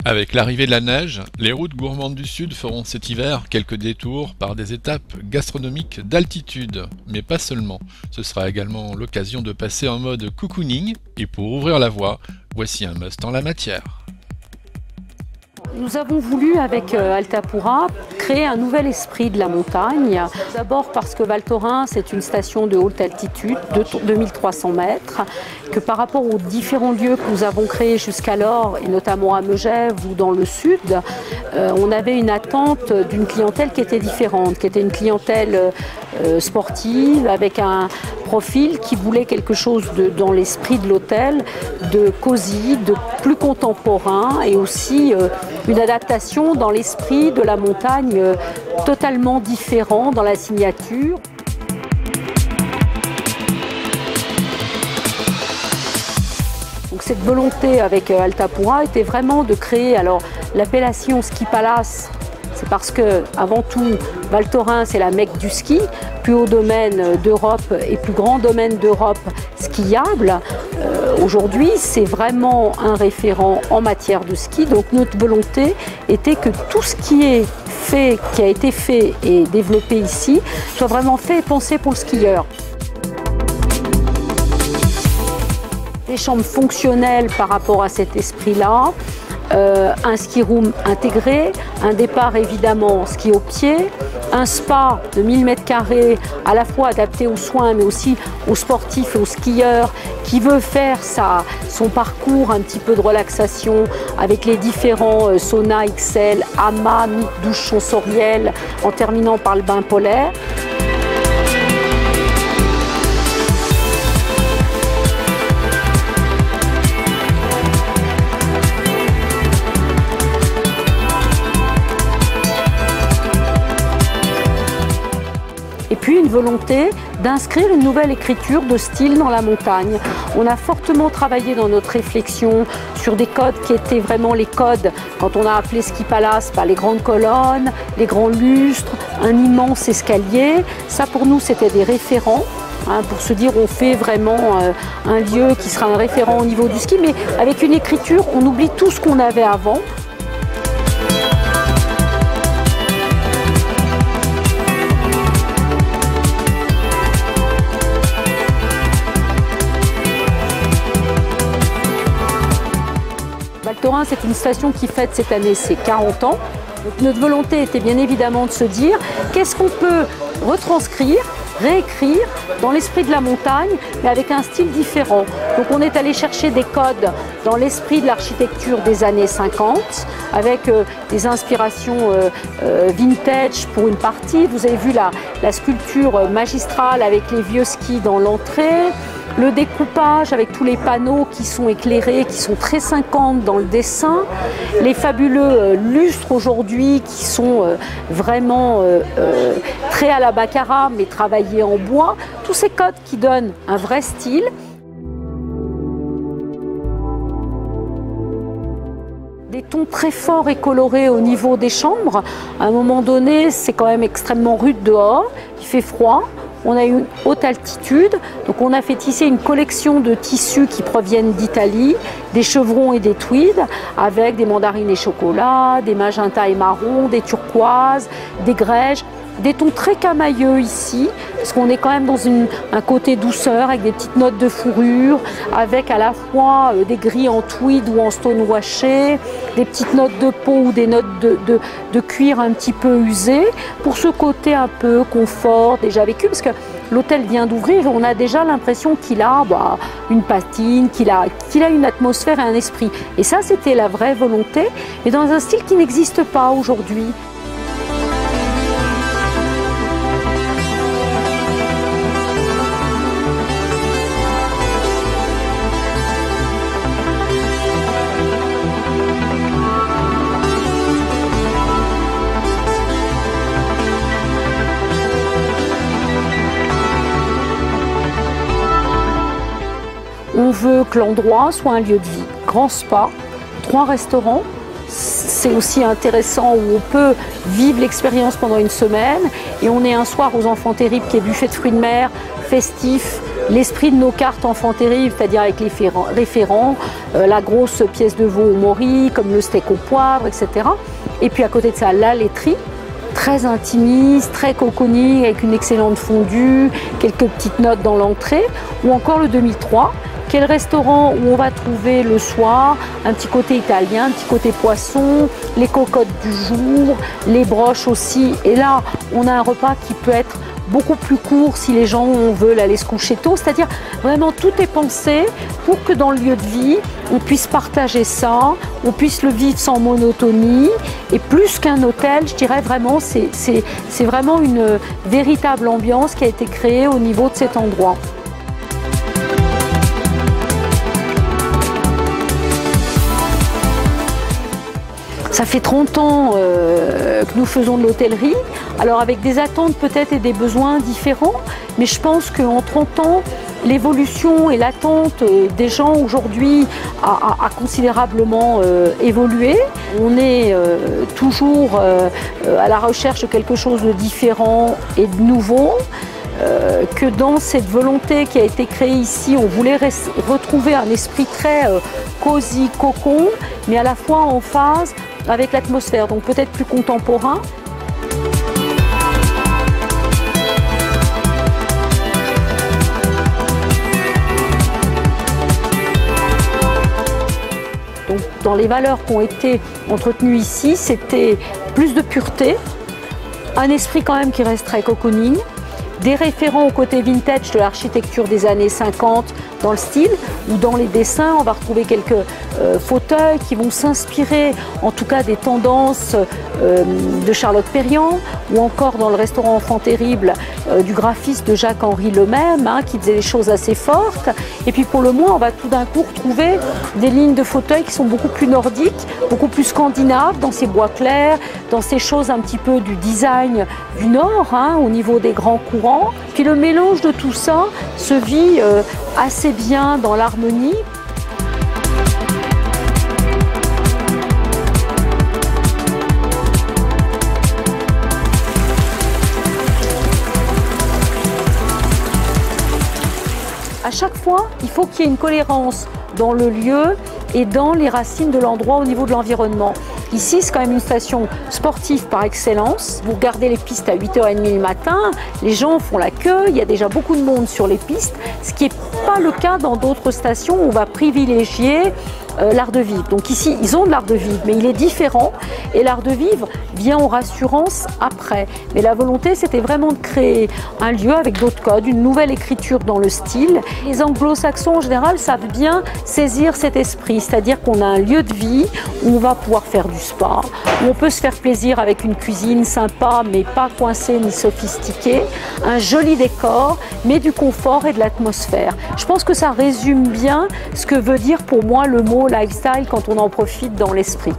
Avec l'arrivée de la neige, les routes gourmandes du Sud feront cet hiver quelques détours par des étapes gastronomiques d'altitude, mais pas seulement. Ce sera également l'occasion de passer en mode cocooning, et pour ouvrir la voie, voici un must en la matière. Nous avons voulu, avec Altapura, créer un nouvel esprit de la montagne. D'abord parce que Val Thorens c'est une station de haute altitude, de 2300 mètres, que par rapport aux différents lieux que nous avons créés jusqu'alors, et notamment à Megève ou dans le sud, on avait une attente d'une clientèle qui était différente, qui était une clientèle sportive, avec un profil qui voulait quelque chose dans l'esprit de l'hôtel, de cosy, de plus contemporain, et aussi une adaptation dans l'esprit de la montagne totalement différent dans la signature. Donc cette volonté avec Altapura était vraiment de créer, alors l'appellation Ski Palace, c'est parce que avant tout Val Thorens c'est la Mecque du ski, plus haut domaine d'Europe et plus grand domaine d'Europe skiable. Aujourd'hui, c'est vraiment un référent en matière de ski. Donc notre volonté était que tout ce qui a été fait et développé ici, soit vraiment fait et pensé pour le skieur. Des chambres fonctionnelles par rapport à cet esprit-là. Un ski room intégré, un départ évidemment ski au pied, un spa de 1000 m² à la fois adapté aux soins mais aussi aux sportifs et aux skieurs qui veut faire son parcours un petit peu de relaxation avec les différents saunas XL, hammams, douches sensorielles en terminant par le bain polaire. Et puis une volonté d'inscrire une nouvelle écriture de style dans la montagne. On a fortement travaillé dans notre réflexion sur des codes qui étaient vraiment les codes, quand on a appelé Ski Palace, les grandes colonnes, les grands lustres, un immense escalier. Ça pour nous c'était des référents. Pour se dire on fait vraiment un lieu qui sera un référent au niveau du ski, mais avec une écriture, on oublie tout ce qu'on avait avant. Val Thorens c'est une station qui fête cette année ses 40 ans. Donc notre volonté était bien évidemment de se dire qu'est-ce qu'on peut retranscrire, réécrire dans l'esprit de la montagne, mais avec un style différent. Donc on est allé chercher des codes dans l'esprit de l'architecture des années 50, avec des inspirations vintage pour une partie. Vous avez vu la sculpture magistrale avec les vieux skis dans l'entrée, le découpage avec tous les panneaux qui sont éclairés, qui sont très 50 dans le dessin, les fabuleux lustres aujourd'hui qui sont vraiment très à la baccarat mais travaillés en bois, tous ces codes qui donnent un vrai style. Des tons très forts et colorés au niveau des chambres. À un moment donné, c'est quand même extrêmement rude dehors, il fait froid. On a une haute altitude, donc on a fait tisser une collection de tissus qui proviennent d'Italie, des chevrons et des tweeds, avec des mandarines et chocolat, des magentas et marrons, des turquoises, des grèges, des tons très camailleux ici, parce qu'on est quand même dans un côté douceur, avec des petites notes de fourrure, avec à la fois des gris en tweed ou en stonewashé, des petites notes de peau ou des notes de cuir un petit peu usé, pour ce côté un peu confort déjà vécu, parce que l'hôtel vient d'ouvrir et on a déjà l'impression qu'il a une patine, qu'il a une atmosphère et un esprit. Et ça, c'était la vraie volonté, et dans un style qui n'existe pas aujourd'hui. On veut que l'endroit soit un lieu de vie. Grand spa, 3 restaurants. C'est aussi intéressant où on peut vivre l'expérience pendant une semaine. Et on est un soir aux Enfants Terribles qui est buffet de fruits de mer, festif, l'esprit de nos cartes enfants terribles, c'est-à-dire avec les référents, la grosse pièce de veau au mori, comme le steak au poivre, etc. Et puis à côté de ça, la laiterie, très intimiste, très cocooning, avec une excellente fondue, quelques petites notes dans l'entrée, ou encore le 2003, qui est le restaurant où on va trouver le soir un petit côté italien, un petit côté poisson, les cocottes du jour, les broches aussi. Et là, on a un repas qui peut être beaucoup plus court si les gens veulent aller se coucher tôt. C'est-à-dire vraiment tout est pensé pour que dans le lieu de vie, on puisse partager ça, on puisse le vivre sans monotonie. Et plus qu'un hôtel, je dirais vraiment, c'est vraiment une véritable ambiance qui a été créée au niveau de cet endroit. Ça fait 30 ans que nous faisons de l'hôtellerie, alors avec des attentes peut-être et des besoins différents, mais je pense qu'en 30 ans, l'évolution et l'attente des gens aujourd'hui a considérablement évolué. On est toujours à la recherche de quelque chose de différent et de nouveau. Que dans cette volonté qui a été créée ici, on voulait retrouver un esprit très cosy, cocon, mais à la fois en phase avec l'atmosphère, donc peut-être plus contemporain. Donc, dans les valeurs qui ont été entretenues ici, c'était plus de pureté, un esprit quand même qui reste très cocooning, des référents au côté vintage de l'architecture des années 50 dans le style, ou dans les dessins, on va retrouver quelques fauteuils qui vont s'inspirer en tout cas des tendances de Charlotte Perriand, ou encore dans le restaurant Enfants Terribles du graphiste de Jacques-Henri Lemême, qui faisait des choses assez fortes. Et puis pour le moins, on va tout d'un coup retrouver des lignes de fauteuils qui sont beaucoup plus nordiques, beaucoup plus scandinaves, dans ces bois clairs, dans ces choses un petit peu du design du Nord, au niveau des grands courants. Puis le mélange de tout ça se vit assez bien dans l'harmonie. À chaque fois, il faut qu'il y ait une cohérence dans le lieu et dans les racines de l'endroit au niveau de l'environnement. Ici, c'est quand même une station sportive par excellence. Vous regardez les pistes à 8h30 le matin, les gens font la queue, il y a déjà beaucoup de monde sur les pistes, ce qui n'est pas le cas dans d'autres stations où on va privilégier l'art de vivre. Donc ici, ils ont de l'art de vivre, mais il est différent et l'art de vivre vient en rassurance après. Mais la volonté, c'était vraiment de créer un lieu avec d'autres codes, une nouvelle écriture dans le style. Les anglo-saxons, en général, savent bien saisir cet esprit, c'est-à-dire qu'on a un lieu de vie où on va pouvoir faire du spa, où on peut se faire plaisir avec une cuisine sympa, mais pas coincée ni sophistiquée, un joli décor, mais du confort et de l'atmosphère. Je pense que ça résume bien ce que veut dire pour moi le mot lifestyle quand on en profite dans l'esprit.